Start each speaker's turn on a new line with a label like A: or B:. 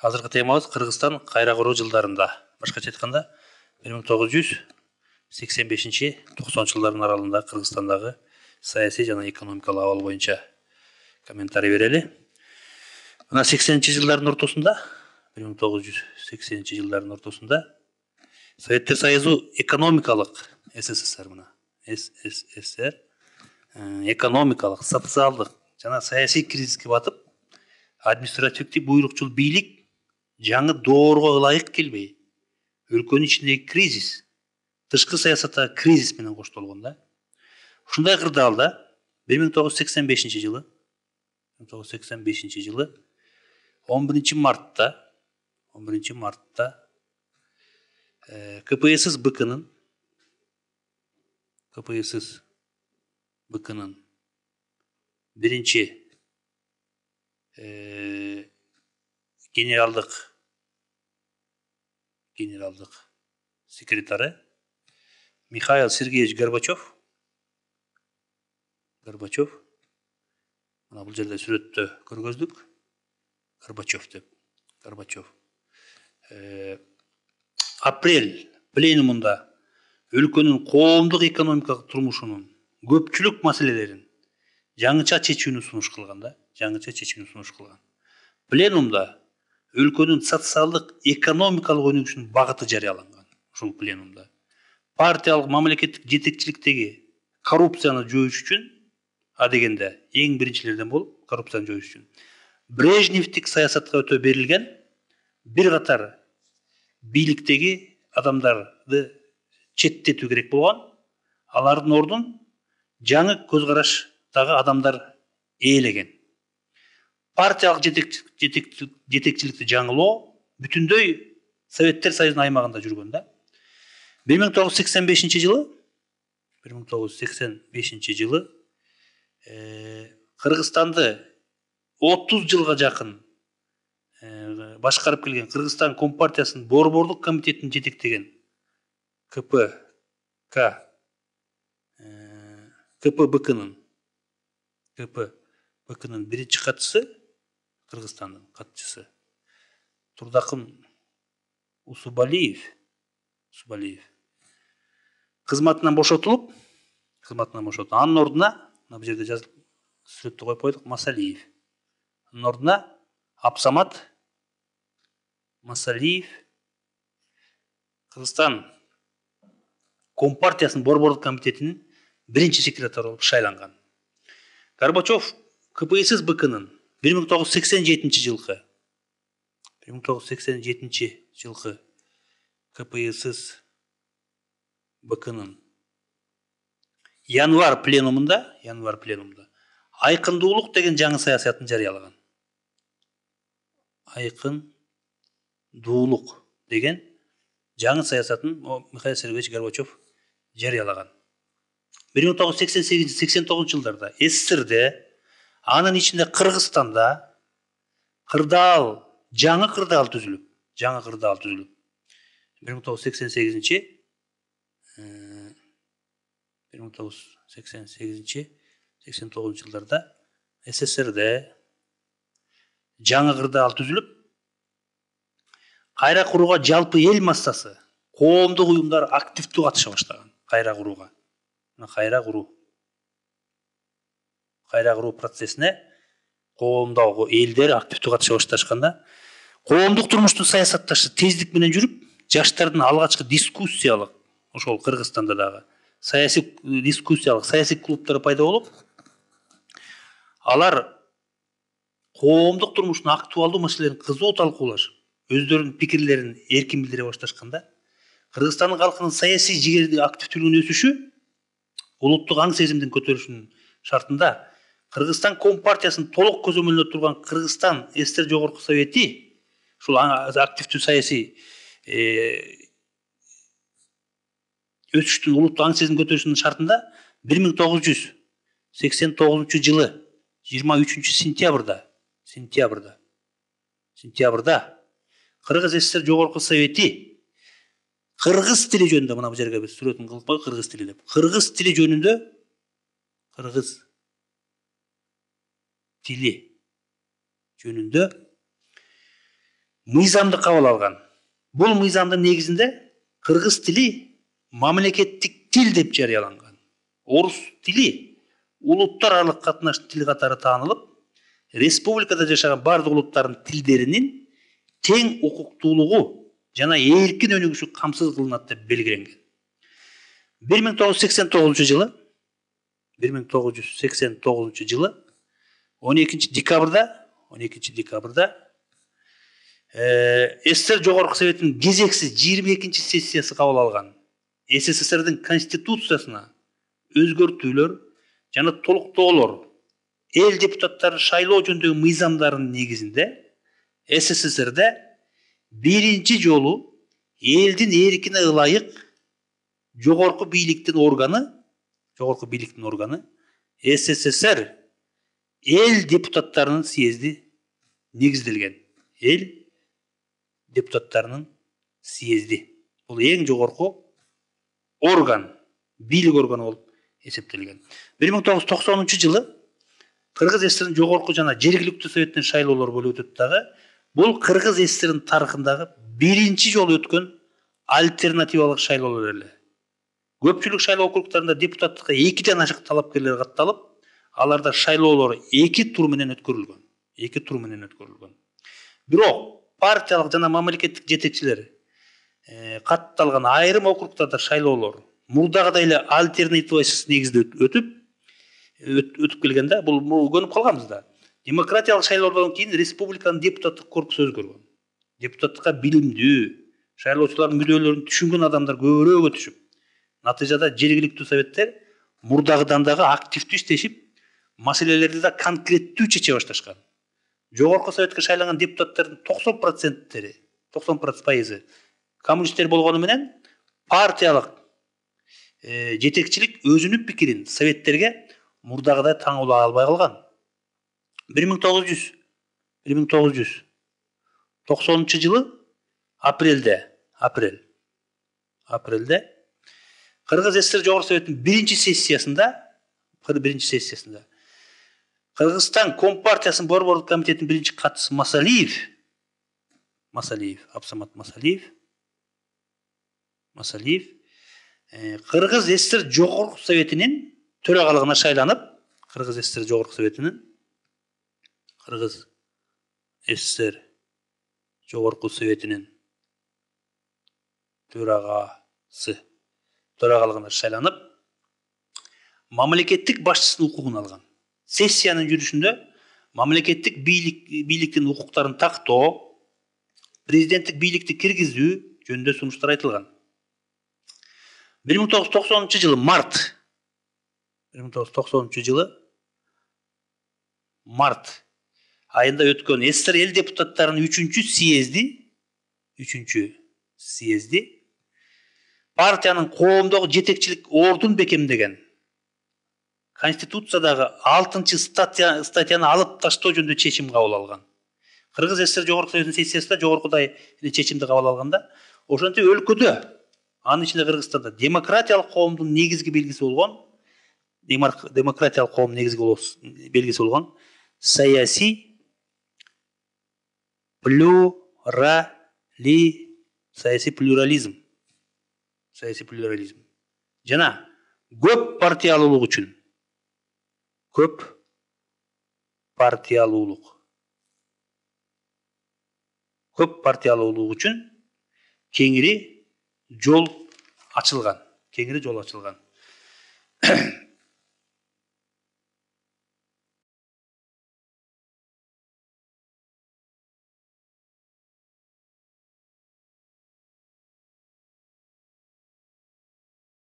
A: Азыркы темабыз Кыргызстан кайра куруу жылдарында. Башкача айтканда 1985-90 жылдардын аралыгында Кыргызстандагы саясий жана экономикалык абал боюнча комментарий берели. Мына 80 жылдардын ортосунда, 1980 жылдардын ортосунда Советтер Союзу экономикалык СССР мына СССР экономикалык, социалдык жана саясий кризиске батып, административдик буйрукчул бийлик жаңы доорго ылайык келбей, өлкөнүн ичиндеги кризис, тышкы саясаттагы кризис менен коштолгон да. Ушундай кырдаалда 1985 жылы 11 мартта КПСС БКнын биринчи генералдык секретары Михаил Сергеевич Горбачев, мына бул жерде сүрөттө көргөздүк, Горбачев апрель пленумунда өлкөнүн коомдук экономикалык турмушунун көпчүлүк маселелерин жаңыча чечүүнү сунуш кылган. Пленумда өлкөнүн социалдык экономикалык өнүгүшүнүн багыты жарыяланган. Ушул пленумда партиялык мамлекеттик жетекчиликтеги коррупцияны жоюш үчүн, дегенде эң биринчилерден болуп коррупцияны жоюш үчүн Брежневдик саясатка өтө берилген бир катар бийликтеги адамдарды четтетүү керек болгон. Алардын ордун жаңы көз караштагы адамдар ээлеген. Партиялык жетекчиликти жаңылоо бүтүндөй Советтер Союзунун аймагында жүргөн да. 1985 жылы Кыргызстанды 30 жылга жакын башкарып келген Кыргызстан Компартиясынын борбордук комитетин жетектеген КПБКнын биринчи катчысы, Кыргызстандын катчысы Турдакын Усубалиев кызматынан бошотулуп, анын ордуна, мына бул жерде жазылып сүрөттү коюп койдук, Масалиев. Анын ордуна Абсамат Масалиев Кыргызстан Компартиясынын борбордук комитетинин биринчи секретары болуп шайланган. Горбачев КПСС БКнын 1987 жылкы КПСС БКнын январь пленумунда айкындуулук деген жаңы саясатын жарыялаган. Айкындуулук деген жаңы саясатын Михаил Сергеевич Горбачев жарыялаган. 1988-89 жылдарда СССРде, анын ичинде Кыргызстанда жаңы кырдаал түзүлүп 1988-89 жылдарда СССРде жаңы кырдаал түзүлүп, кайра курууга жалпы эл массасы, коомдук уюмдар активдүү катыша баштаган. Кайра куруу процессине коомдогу элдер активдүү катыша башташканда, коомдук турмуштун саясатташы тездик менен жүрүп, жаштардын алгачкы дискуссиялык, ошол Кыргызстанда дагы саясий клубтары пайда болуп, алар коомдук турмуштун актуалдуу маселелерин кызуу талкуулашып, өздөрүнүн пикирлерин эркин билдире башташканда, Кыргызстандын калкынын саясий жигерди активдүүлүгүнүн өсүшү, улуттук аң сезимдин көтөрүлүшүнүн шартында Кыргызстан Компартиясынын толук көзөмөлүндө турган Кыргызстан СССР Жогорку Совети, ушул активдүү саясий өсүштүн, улуттук аң сезим көтөрүшүнүн шартында 1989 жылы 23 сентябрда Кыргыз СССР Жогорку Совети кыргыз тили жөнүндө, мына бул жерге биз сүрөтүн кылып коюп, кыргыз тили деп. Кыргыз тили жөнүндө мыйзамды кабыл алган. Бул мыйзамдын негизинде кыргыз тили мамлекеттик тил деп жарыяланган. Орус тили улуттар аралык катнаш тил катары таанылып, республикада жашаган бардык улуттардын тилдеринин тең укуктуулугу жана эркин өнүгүшү камсыз кылынат деп белгиленген. 1989 жылы 1989 жылы 12 декабрда СССР Жогорку Советинин кезексиз 22 сессиясы кабыл алган. СССРдин конституциясына өзгөртүүлөр жана толуктоолор эл депутаттарын шайлоо жөнүндөгү мыйзамдардын негизинде СССРде биринчи жолу элдин эркине ылайык жогорку бийликтин органы СССР эл депутаттарынын съезди негизделген. Эл депутаттарынын съезди. Бул эң жогорку орган, бийлик органы болуп эсептелген. 1990 жылы Кыргыз СССРдин жогорку жана жергиликтүү советтин шайлоолор болуп өтөт дагы. Бул Кыргыз СССРдин тарыхындагы биринчи жолу өткөн альтернативалык шайлоолор эле. Көпчүлүк шайлоо округдарында депутаттыкка 2ден ашык талапкерлер катталып, аларда шайлоолор 2 тур менен өткөрүлгөн. Бирок партиялык жана мамлекеттик жетекчилер катталган айрым округдарда шайлоолор мурдагыдай эле альтернативасыз негизде өтүп келгенде, бул көнүп калганбыз да. Демократиялык шайлоолордон кийин республиканын депутаттык корпусу өзгөргөн. Депутаттыкка билимдүү, шайлоочулардын мүдөлөрүн түшүнгөн адамдар көбүрөөк өтүшүп, натыйжада жергиликтүү советтер мурдагыдан дагы активдүү иштешип, маселелерди да конкреттүү чече башташкан. Жогорку советке шайланган депутаттардын 90% коммунисттер болгону менен партиялык жетекчилик өзүнүн пикирин советтерге мурдагыдай таңуулай албай калган. 1990 жылы апрелде Кыргыз СССР Жогорку Советтин биринчи сессиясында Кыргызстан Компартиясынын Борбордук комитетинин биринчи катчысы Абсамат Масалиев Кыргыз СССР Жогорку Советинин төрагалыгына шайланып, Кыргыз СССР Жогорку Советинин төрагалыгына шайланып, мамлекеттик башчысынын укугун алган. Сессиянын жүрүшүндө мамлекеттик бийликтин укуктарын тактоо, президенттик бийликти киргизүү жөнүндө сунуштар айтылган. 1990 жылы март айында өткөн СССР эл депутаттарынын 3-чү съезди партиянын коомдогу жетекчилик ордун бекемдеген. Конституциядагы 6-чы статьяны алып таштоо жөнүндө чечим кабыл алган. Кыргыз СССР Жогорку Советтин сессиясында жогоркудай чечимди кабыл алганда, ошентип өлкөдө, анын ичинде Кыргызстанда демократиялык коомдун негизги белгиси болгон саясий плюрализм жана көп партиялуулук үчүн кеңири жол ачылган.